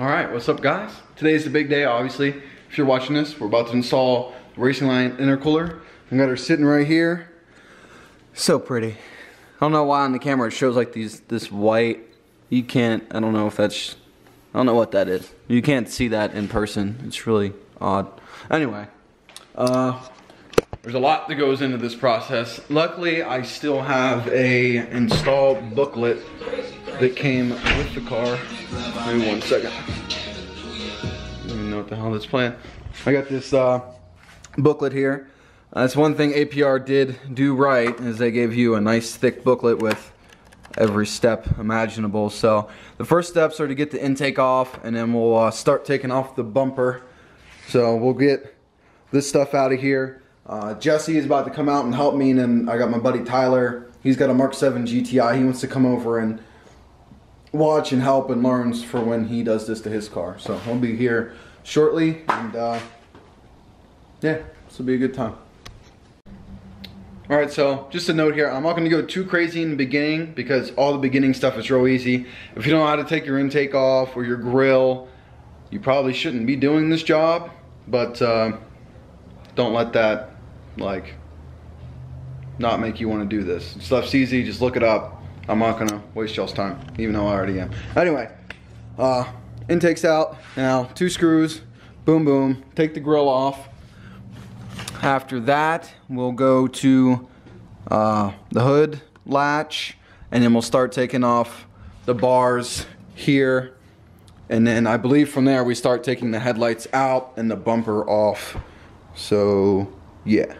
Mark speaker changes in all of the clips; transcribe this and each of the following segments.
Speaker 1: Alright, what's up guys? Today's the big day, obviously. If you're watching this, we're about to install the Racingline intercooler. I got her sitting right here. So pretty. I don't know why on the camera it shows like this white. You can't, I don't know if that's, I don't know what that is. You can't see that in person. It's really odd. Anyway, there's a lot that goes into this process. Luckily, I still have a install booklet that came with the car. Maybe 1 second. I don't even know what the hell that's playing. I got this booklet here. That's one thing APR did do right, is they gave you a nice thick booklet with every step imaginable. So the first steps are to get the intake off, and then we'll start taking off the bumper. So we'll get this stuff out of here. Jesse is about to come out and help me, and then I got my buddy Tyler. He's got a MK7 GTI. He wants to come over and watch and help and learns for when he does this to his car. So he'll be here shortly, and yeah, this will be a good time. Alright, so just a note here, I'm not going to go too crazy in the beginning because all the beginning stuff is real easy. If you don't know how to take your intake off or your grill, you probably shouldn't be doing this job, but don't let that like not make you want to do this. Stuff's easy, just look it up. I'm not going to waste y'all's time, even though I already am. Anyway, intake's out. Now, 2 screws, boom boom, take the grill off. After that, we'll go to the hood latch, and then we'll start taking off the bars here. And then I believe from there we start taking the headlights out and the bumper off. So, yeah.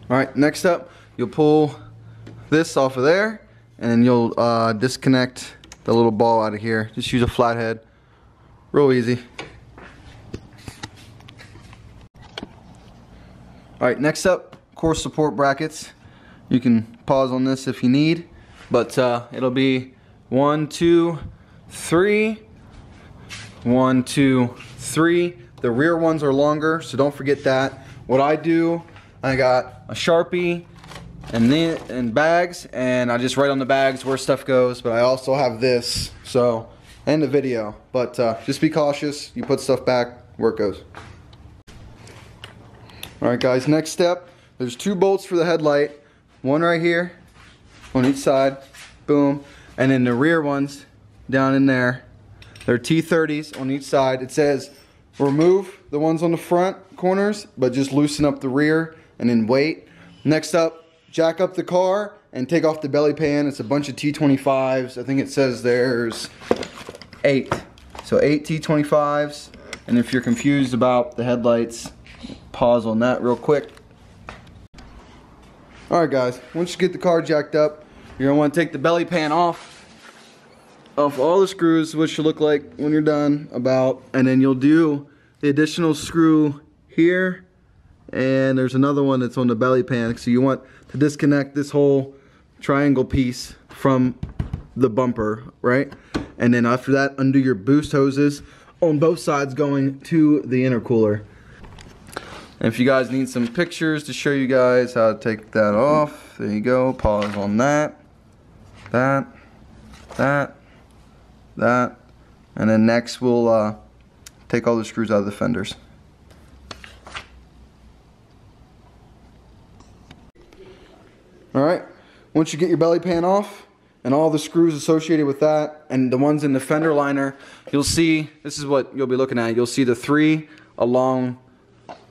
Speaker 1: Alright, next up, you'll pull this off of there, and then you'll disconnect the little ball out of here. Just use a flathead. Real easy. Alright, next up, core support brackets. You can pause on this if you need, but it'll be 1, 2, 3. 1, 2, 3. The rear ones are longer, so don't forget that. What I do, I got a Sharpie and bags, and I just write on the bags where stuff goes, but I also have this, so end the video. But just be cautious, you put stuff back where it goes. Alright guys, next step, there's 2 bolts for the headlight, one right here on each side, boom, and then the rear ones down in there. They're T30s on each side. It says remove the ones on the front corners, but just loosen up the rear and then wait. Next up, jack up the car and take off the belly pan. It's a bunch of T25s. I think it says there's 8. So 8 T25s, and if you're confused about the headlights, pause on that real quick. Alright guys, once you get the car jacked up, you're going to want to take the belly pan off all the screws, which should look like when you're done about, and then you'll do the additional screw here, and there's another one that's on the belly pan. So you want to disconnect this whole triangle piece from the bumper, right? And then after that, undo your boost hoses on both sides going to the intercooler. And if you guys need some pictures to show you guys how to take that off, there you go. Pause on that, that, and then next we'll take all the screws out of the fenders. Alright, once you get your belly pan off and all the screws associated with that and the ones in the fender liner, you'll see, this is what you'll be looking at. You'll see the 3 along.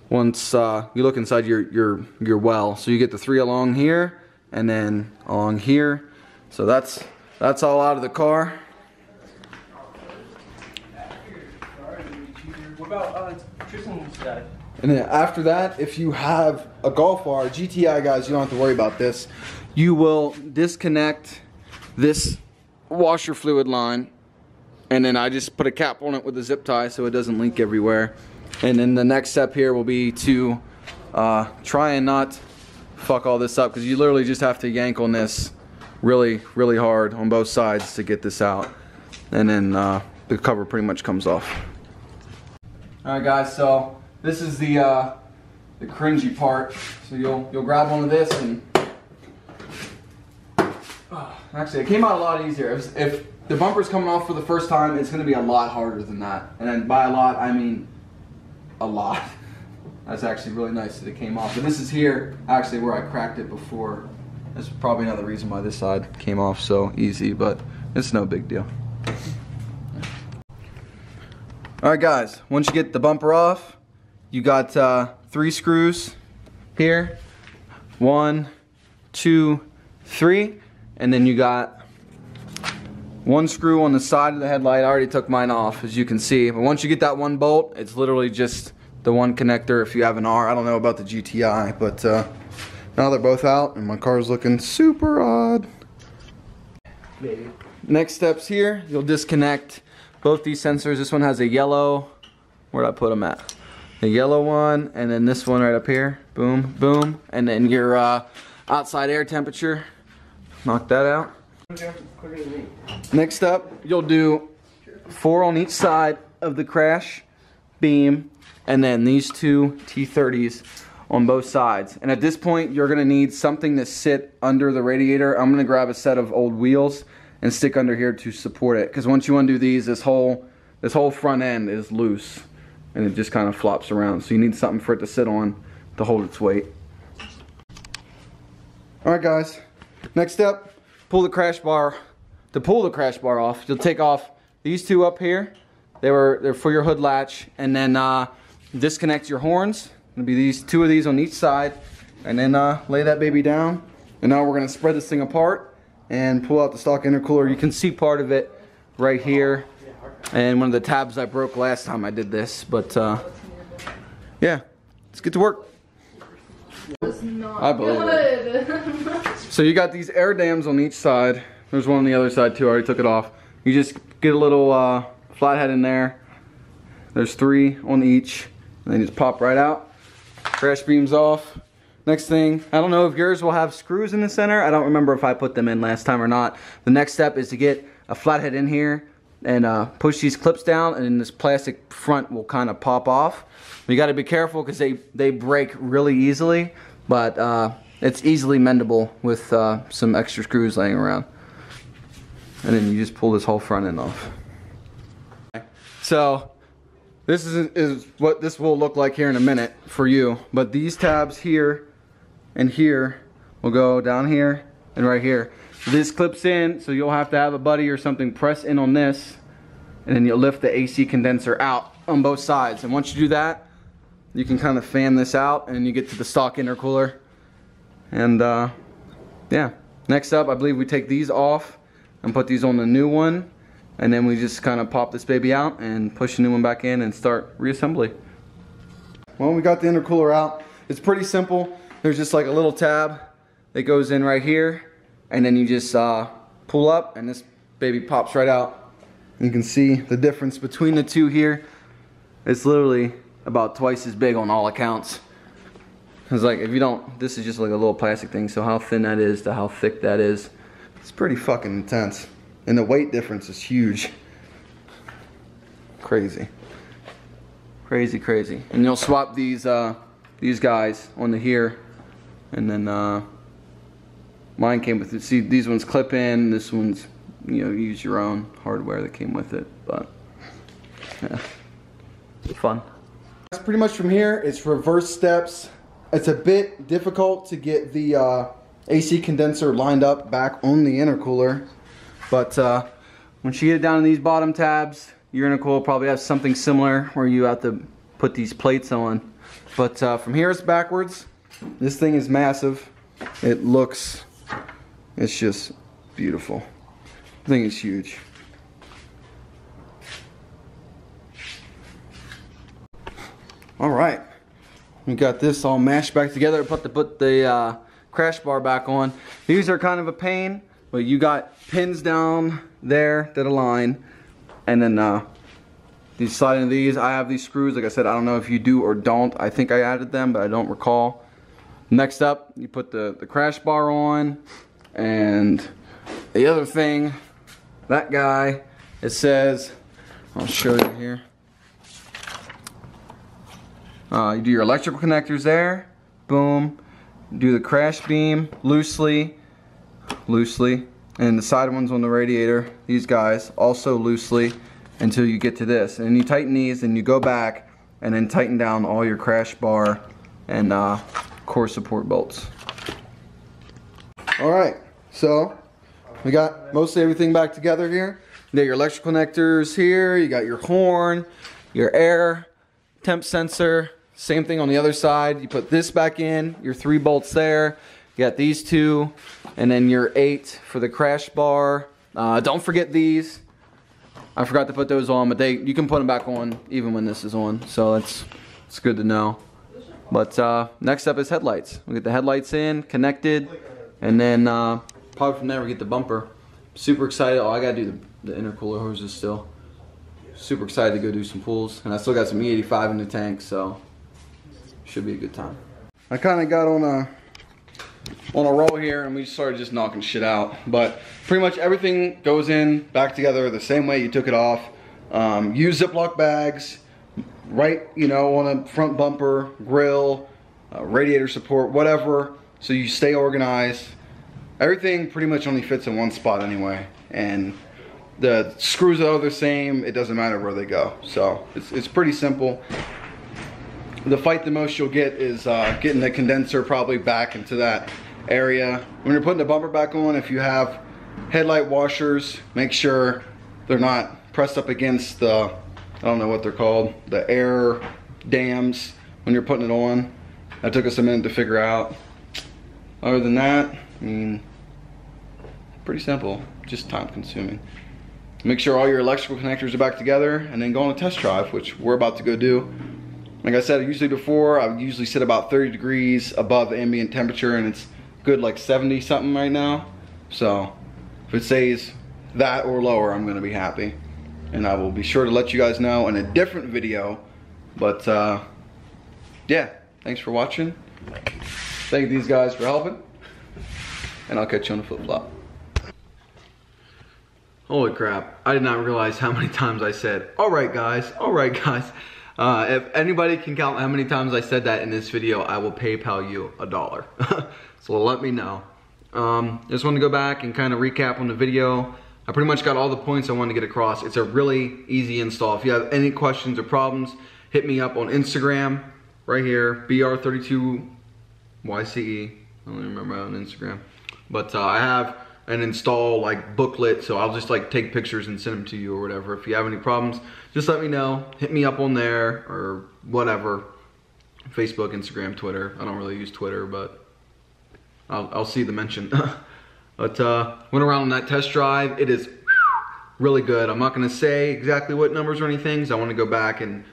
Speaker 1: Once you look inside your well, so you get the 3 along here and then along here. So that's all out of the car.
Speaker 2: What about Tristan's guy?
Speaker 1: And then after that, if you have a Golf R, GTI guys, you don't have to worry about this. You will disconnect this washer fluid line, and then I just put a cap on it with a zip tie so it doesn't leak everywhere. And then the next step here will be to try and not fuck all this up, because you literally just have to yank on this really, really hard on both sides to get this out. And then the cover pretty much comes off. Alright guys, so this is the cringy part. So you'll grab one of this and Actually, it came out a lot easier. If the bumper's coming off for the first time, it's going to be a lot harder than that. And then by a lot, I mean a lot. That's actually really nice that it came off. But this is here, actually, where I cracked it before. That's probably another reason why this side came off so easy, but it's no big deal. Alright guys, once you get the bumper off, you got 3 screws here. 1, 2, 3. And then you got 1 screw on the side of the headlight. I already took mine off, as you can see. But once you get that 1 bolt, it's literally just the 1 connector if you have an R. I don't know about the GTI, but now they're both out and my car's looking super odd. Maybe. Next steps here, you'll disconnect both these sensors. This one has a yellow, where'd I put them at? The yellow one, and then this one right up here. Boom, boom. And then your outside air temperature. Knock that out. Next up, you'll do 4 on each side of the crash beam, and then these 2 T30s on both sides. And at this point, you're gonna need something to sit under the radiator. I'm gonna grab a set of old wheels and stick under here to support it. Because once you undo these, this whole front end is loose, and it just kind of flops around. So you need something for it to sit on to hold its weight. All right, guys. Next step, pull the crash bar. To pull the crash bar off, you'll take off these 2 up here. They're for your hood latch, and then disconnect your horns. It'll be these 2 of these on each side, and then lay that baby down. And now we're gonna spread this thing apart and pull out the stock intercooler. You can see part of it right here, and one of the tabs I broke last time I did this. But yeah, let's get to work. I believe it. So you got these air dams on each side. There's one on the other side too. I already took it off. You just get a little flathead in there. There's 3 on each, and then you just pop right out. Crash beam's off. Next thing, I don't know if yours will have screws in the center. I don't remember if I put them in last time or not. The next step is to get a flathead in here and push these clips down, and then this plastic front will kind of pop off. You got to be careful because they break really easily, but it's easily mendable with some extra screws laying around. And then you just pull this whole front end off. So this is what this will look like here in a minute for you. But these tabs here and here will go down here and right here. This clips in, so you'll have to have a buddy or something press in on this, and then you'll lift the AC condenser out on both sides. And once you do that, you can kind of fan this out and you get to the stock intercooler. And yeah, next up, I believe we take these off and put these on the new one, and then we just kind of pop this baby out and push the new one back in and start reassembly. Well, we got the intercooler out. It's pretty simple. There's just like a little tab that goes in right here, and then you just pull up and this baby pops right out. You can see the difference between the two here. It's literally about twice as big on all accounts. It's like, if you don't, this is just like a little plastic thing, so how thin that is to how thick that is, it's pretty fucking intense. And the weight difference is huge. Crazy. Crazy, crazy. And you'll swap these guys onto here, and then mine came with it. See, these ones clip in, this one's, you know, use your own hardware that came with it, but yeah, fun. That's pretty much from here. It's reverse steps. It's a bit difficult to get the AC condenser lined up back on the intercooler, but once you get it down in these bottom tabs, your intercooler probably has something similar where you have to put these plates on. But from here it's backwards. This thing is massive. It's just beautiful. The thing is huge. All right, we got this all mashed back together. Put the crash bar back on. These are kind of a pain, but you got pins down there that align, and then these slide into these. I have these screws. Like I said, I don't know if you do or don't. I think I added them, but I don't recall. Next up, you put the crash bar on, and the other thing, that guy, it says, I'll show you here. You do your electrical connectors there, boom. Do the crash beam loosely, and the side ones on the radiator, these guys, also loosely until you get to this. And then you tighten these and you go back and then tighten down all your crash bar and core support bolts. Alright, so we got mostly everything back together here. You got your electrical connectors here, you got your horn, your air temp sensor, same thing on the other side. You put this back in, your 3 bolts there, you got these 2, and then your 8 for the crash bar. Don't forget these. I forgot to put those on, but you can put them back on even when this is on, so it's good to know. But next up is headlights. We'll get the headlights in, connected, and then probably from there we get the bumper. Super excited. Oh, I gotta do the intercooler hoses still. Super excited to go do some pulls, and I still got some E85 in the tank, so should be a good time. I kind of got on a roll here, and we started just knocking shit out. But pretty much everything goes in back together the same way you took it off. Use Ziploc bags, right, you know, on a front bumper, grill, radiator support, whatever, so you stay organized. Everything pretty much only fits in one spot anyway, and the screws are the same. It doesn't matter where they go, so it's pretty simple. The fight the most you'll get is getting the condenser probably back into that area. When you're putting the bumper back on, if you have headlight washers, make sure they're not pressed up against the, I don't know what they're called, the air dams when you're putting it on. That took us a minute to figure out. Other than that, I mean, pretty simple, just time consuming. Make sure all your electrical connectors are back together and then go on a test drive, which we're about to go do. Like I said, usually before, I would usually sit about 30 degrees above ambient temperature, and it's good like 70 something right now. So if it stays that or lower, I'm gonna be happy. And I will be sure to let you guys know in a different video. But yeah, thanks for watching. Thank these guys for helping. And I'll catch you on the flip flop. Holy crap, I did not realize how many times I said, all right guys, all right guys. If anybody can count how many times I said that in this video, I will PayPal you $1. So let me know. Just want to go back and kind of recap on the video. I pretty much got all the points I wanted to get across. It's a really easy install. If you have any questions or problems, hit me up on Instagram, right here, BR32YCE. I don't even remember on Instagram. But I have an install like booklet, so I'll just like take pictures and send them to you or whatever. If you have any problems, just let me know. Hit me up on there or whatever. Facebook, Instagram, Twitter. I don't really use Twitter, but I'll see the mention. But went around on that test drive. It is really good. I'm not gonna say exactly what numbers or anything, because I want to go back and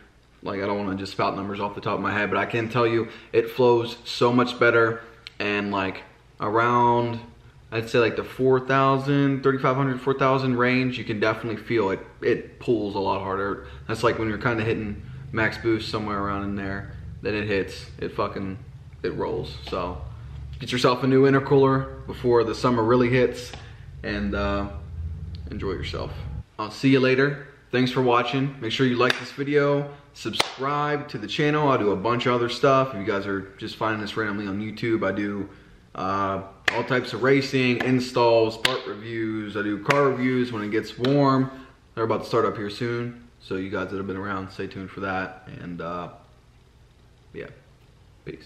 Speaker 1: like I don't want to just spout numbers off the top of my head, but I can tell you it flows so much better, and like around, I'd say like the 4,000, 3,500, 4,000 range, you can definitely feel it. It pulls a lot harder. That's like when you're kind of hitting max boost somewhere around in there, then it hits, it rolls. So get yourself a new intercooler before the summer really hits, and enjoy yourself. I'll see you later. Thanks for watching. Make sure you like this video, subscribe to the channel. I do a bunch of other stuff. If you guys are just finding this randomly on YouTube, I do all types of racing, installs, part reviews. I do car reviews when it gets warm. They're about to start up here soon. So you guys that have been around, stay tuned for that. And yeah, peace.